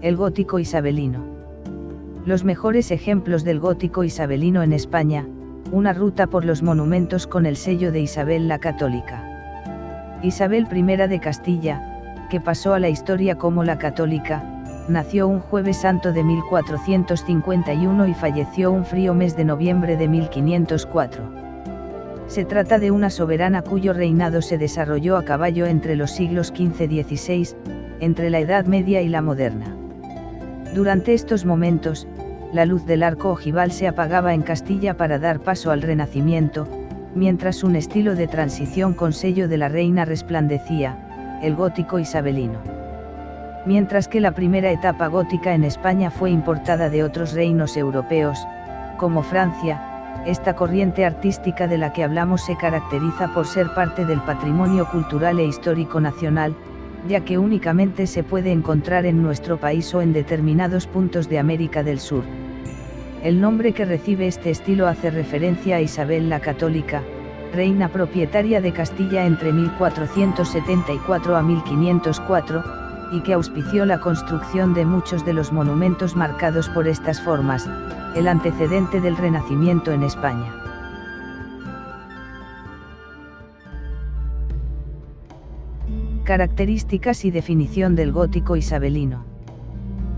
El gótico isabelino. Los mejores ejemplos del gótico isabelino en España, una ruta por los monumentos con el sello de Isabel la Católica. Isabel I de Castilla, que pasó a la historia como la Católica, nació un Jueves Santo de 1451 y falleció un frío mes de noviembre de 1504. Se trata de una soberana cuyo reinado se desarrolló a caballo entre los siglos XV y XVI, entre la Edad Media y la moderna. Durante estos momentos, la luz del arco ojival se apagaba en Castilla para dar paso al Renacimiento, mientras un estilo de transición con sello de la reina resplandecía, el gótico isabelino. Mientras que la primera etapa gótica en España fue importada de otros reinos europeos, como Francia, esta corriente artística de la que hablamos se caracteriza por ser parte del patrimonio cultural e histórico nacional, ya que únicamente se puede encontrar en nuestro país o en determinados puntos de América del Sur. El nombre que recibe este estilo hace referencia a Isabel la Católica, reina propietaria de Castilla entre 1474 a 1504, y que auspició la construcción de muchos de los monumentos marcados por estas formas, el antecedente del Renacimiento en España. Características y definición del gótico isabelino.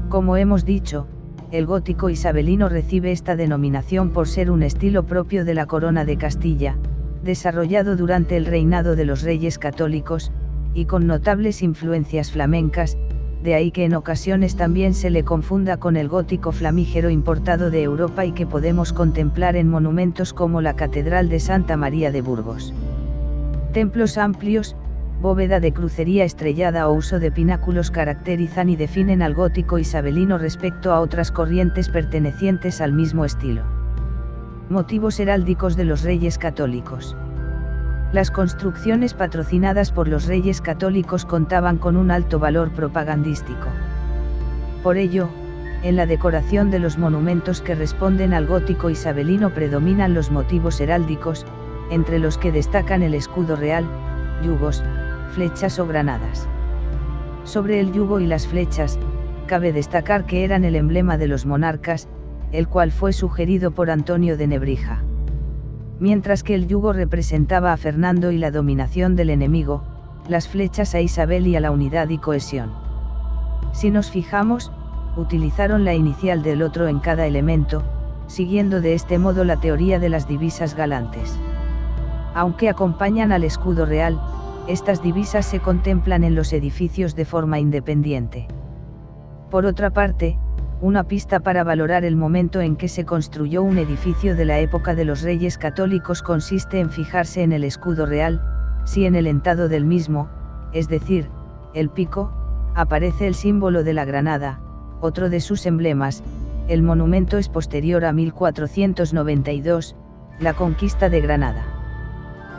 Como hemos dicho, el gótico isabelino recibe esta denominación por ser un estilo propio de la Corona de Castilla, desarrollado durante el reinado de los Reyes Católicos, y con notables influencias flamencas, de ahí que en ocasiones también se le confunda con el gótico flamígero importado de Europa y que podemos contemplar en monumentos como la Catedral de Santa María de Burgos. Templos amplios, bóveda de crucería estrellada o uso de pináculos caracterizan y definen al gótico isabelino respecto a otras corrientes pertenecientes al mismo estilo. Motivos heráldicos de los Reyes Católicos. Las construcciones patrocinadas por los Reyes Católicos contaban con un alto valor propagandístico. Por ello, en la decoración de los monumentos que responden al gótico isabelino predominan los motivos heráldicos, entre los que destacan el escudo real, yugos, flechas o granadas. Sobre el yugo y las flechas, cabe destacar que eran el emblema de los monarcas, el cual fue sugerido por Antonio de Nebrija. Mientras que el yugo representaba a Fernando y la dominación del enemigo, las flechas a Isabel y a la unidad y cohesión. Si nos fijamos, utilizaron la inicial del otro en cada elemento, siguiendo de este modo la teoría de las divisas galantes. Aunque acompañan al escudo real, estas divisas se contemplan en los edificios de forma independiente. Por otra parte, una pista para valorar el momento en que se construyó un edificio de la época de los Reyes Católicos consiste en fijarse en el escudo real, si en el entado del mismo, es decir, el pico, aparece el símbolo de la granada, otro de sus emblemas. El monumento es posterior a 1492, la conquista de Granada.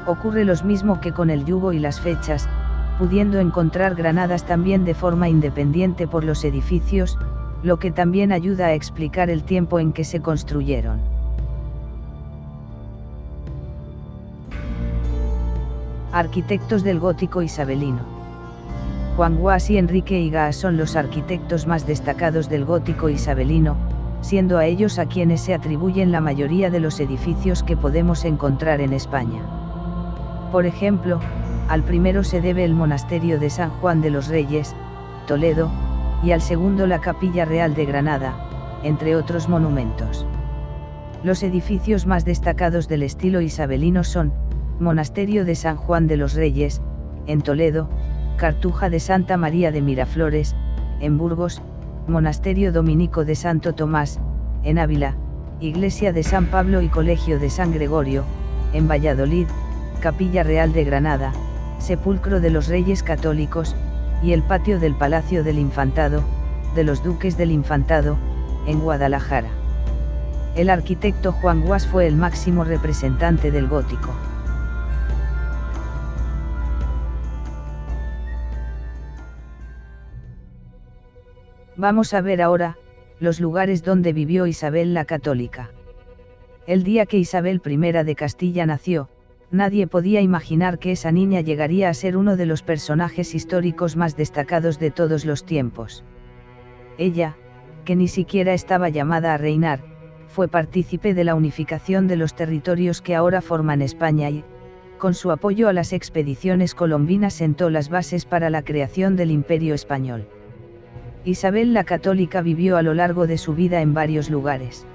Ocurre lo mismo que con el yugo y las fechas, pudiendo encontrar granadas también de forma independiente por los edificios, lo que también ayuda a explicar el tiempo en que se construyeron. Arquitectos del gótico isabelino. Juan Guas y Enrique Higaas son los arquitectos más destacados del gótico isabelino, siendo a ellos a quienes se atribuyen la mayoría de los edificios que podemos encontrar en España. Por ejemplo, al primero se debe el monasterio de San Juan de los Reyes, Toledo, y al segundo la Capilla Real de Granada, entre otros monumentos. Los edificios más destacados del estilo isabelino son, Monasterio de San Juan de los Reyes, en Toledo, Cartuja de Santa María de Miraflores, en Burgos, Monasterio Dominico de Santo Tomás, en Ávila, Iglesia de San Pablo y Colegio de San Gregorio, en Valladolid, Capilla Real de Granada, Sepulcro de los Reyes Católicos, y el patio del Palacio del Infantado, de los Duques del Infantado, en Guadalajara. El arquitecto Juan Guas fue el máximo representante del gótico. Vamos a ver ahora, los lugares donde vivió Isabel la Católica. El día que Isabel I de Castilla nació, nadie podía imaginar que esa niña llegaría a ser uno de los personajes históricos más destacados de todos los tiempos. Ella, que ni siquiera estaba llamada a reinar, fue partícipe de la unificación de los territorios que ahora forman España y, con su apoyo a las expediciones colombinas, sentó las bases para la creación del Imperio Español. Isabel la Católica vivió a lo largo de su vida en varios lugares.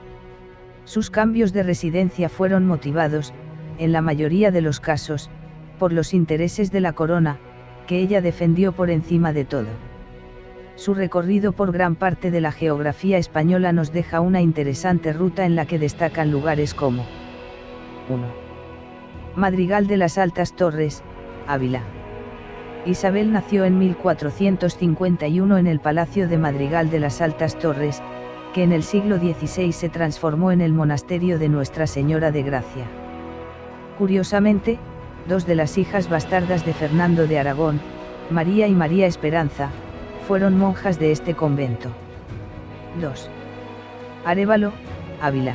Sus cambios de residencia fueron motivados, en la mayoría de los casos, por los intereses de la corona, que ella defendió por encima de todo. Su recorrido por gran parte de la geografía española nos deja una interesante ruta en la que destacan lugares como 1. Madrigal de las Altas Torres, Ávila. Isabel nació en 1451 en el Palacio de Madrigal de las Altas Torres, que en el siglo XVI se transformó en el monasterio de Nuestra Señora de Gracia. Curiosamente, dos de las hijas bastardas de Fernando de Aragón, María y María Esperanza, fueron monjas de este convento. 2. Arévalo, Ávila.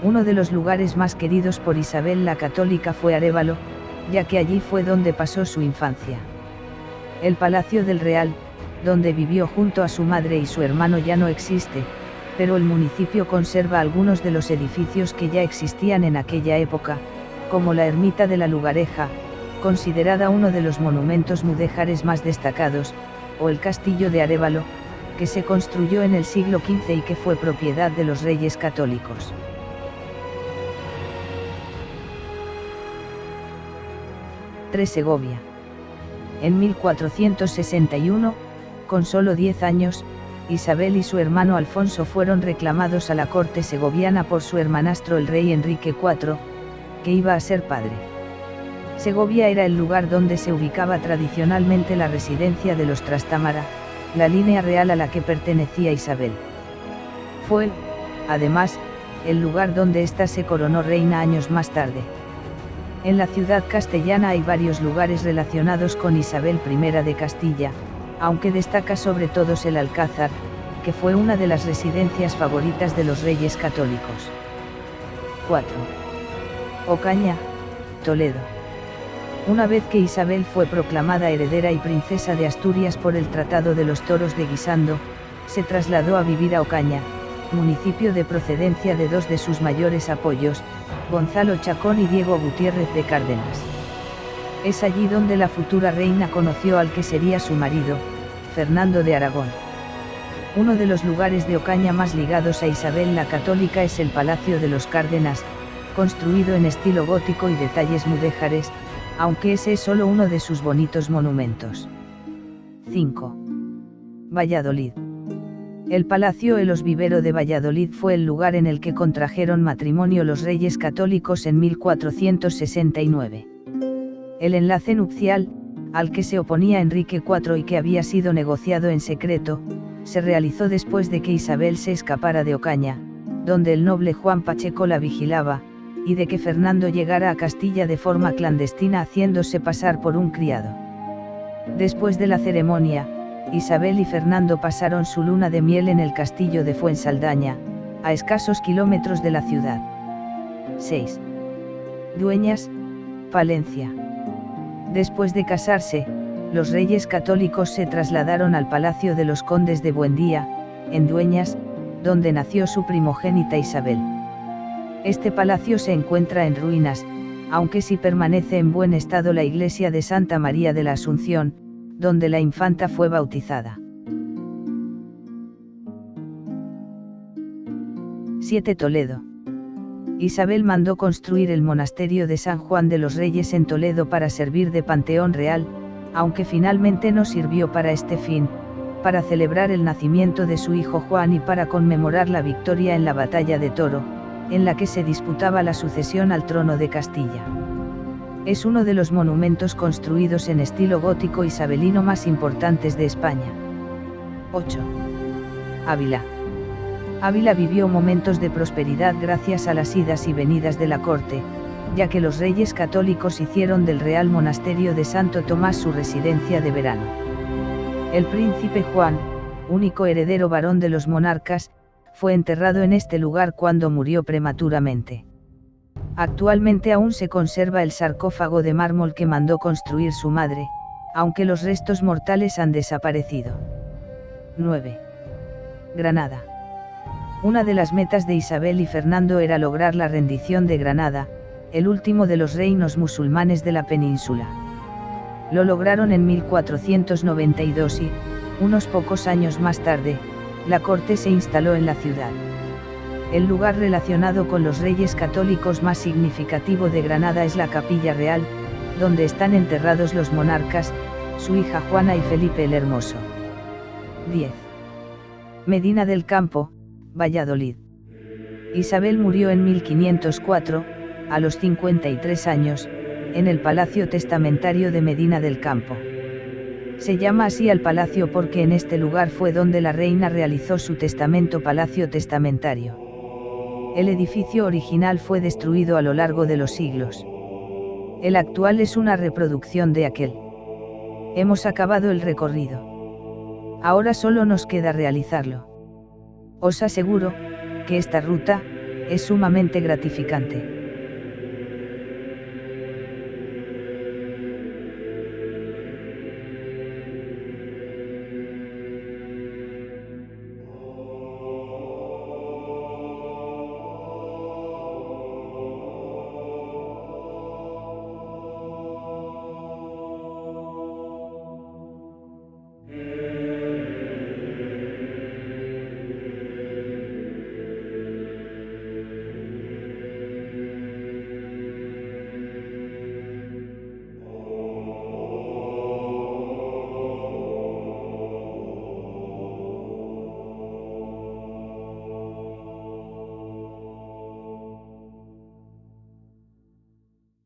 Uno de los lugares más queridos por Isabel la Católica fue Arévalo, ya que allí fue donde pasó su infancia. El Palacio del Real, donde vivió junto a su madre y su hermano, ya no existe, pero el municipio conserva algunos de los edificios que ya existían en aquella época, como la ermita de la Lugareja, considerada uno de los monumentos mudéjares más destacados, o el castillo de Arévalo, que se construyó en el siglo XV y que fue propiedad de los Reyes Católicos. 3. Segovia. En 1461, con solo 10 años, Isabel y su hermano Alfonso fueron reclamados a la corte segoviana por su hermanastro el rey Enrique IV, que iba a ser padre. Segovia era el lugar donde se ubicaba tradicionalmente la residencia de los Trastámara, la línea real a la que pertenecía Isabel. Fue, además, el lugar donde ésta se coronó reina años más tarde. En la ciudad castellana hay varios lugares relacionados con Isabel I de Castilla, aunque destaca sobre todos el Alcázar, que fue una de las residencias favoritas de los Reyes Católicos. 4. Ocaña, Toledo. Una vez que Isabel fue proclamada heredera y princesa de Asturias por el Tratado de los Toros de Guisando, se trasladó a vivir a Ocaña, municipio de procedencia de dos de sus mayores apoyos, Gonzalo Chacón y Diego Gutiérrez de Cárdenas. Es allí donde la futura reina conoció al que sería su marido, Fernando de Aragón. Uno de los lugares de Ocaña más ligados a Isabel la Católica es el Palacio de los Cárdenas, construido en estilo gótico y detalles mudéjares, aunque ese es solo uno de sus bonitos monumentos. 5. Valladolid. El Palacio Elos Vivero de Valladolid fue el lugar en el que contrajeron matrimonio los Reyes Católicos en 1469. El enlace nupcial, al que se oponía Enrique IV y que había sido negociado en secreto, se realizó después de que Isabel se escapara de Ocaña, donde el noble Juan Pacheco la vigilaba, y de que Fernando llegara a Castilla de forma clandestina haciéndose pasar por un criado. Después de la ceremonia, Isabel y Fernando pasaron su luna de miel en el castillo de Fuensaldaña, a escasos kilómetros de la ciudad. 6. Dueñas, Palencia. Después de casarse, los Reyes Católicos se trasladaron al Palacio de los Condes de Buendía, en Dueñas, donde nació su primogénita Isabel. Este palacio se encuentra en ruinas, aunque sí permanece en buen estado la iglesia de Santa María de la Asunción, donde la infanta fue bautizada. 7. Toledo. Isabel mandó construir el monasterio de San Juan de los Reyes en Toledo para servir de panteón real, aunque finalmente no sirvió para este fin, para celebrar el nacimiento de su hijo Juan y para conmemorar la victoria en la batalla de Toro, en la que se disputaba la sucesión al trono de Castilla. Es uno de los monumentos construidos en estilo gótico isabelino más importantes de España. 8. Ávila. Ávila vivió momentos de prosperidad gracias a las idas y venidas de la corte, ya que los Reyes Católicos hicieron del Real Monasterio de Santo Tomás su residencia de verano. El príncipe Juan, único heredero varón de los monarcas, fue enterrado en este lugar cuando murió prematuramente. Actualmente aún se conserva el sarcófago de mármol que mandó construir su madre, aunque los restos mortales han desaparecido. 9. Granada. Una de las metas de Isabel y Fernando era lograr la rendición de Granada, el último de los reinos musulmanes de la península. Lo lograron en 1492 y, unos pocos años más tarde, la corte se instaló en la ciudad. El lugar relacionado con los reyes católicos más significativo de Granada es la Capilla Real, donde están enterrados los monarcas, su hija Juana y Felipe el Hermoso. 10. Medina del Campo, Valladolid. Isabel murió en 1504, a los 53 años, en el Palacio Testamentario de Medina del Campo. Se llama así al palacio porque en este lugar fue donde la reina realizó su testamento Palacio Testamentario. El edificio original fue destruido a lo largo de los siglos. El actual es una reproducción de aquel. Hemos acabado el recorrido. Ahora solo nos queda realizarlo. Os aseguro, que esta ruta, es sumamente gratificante.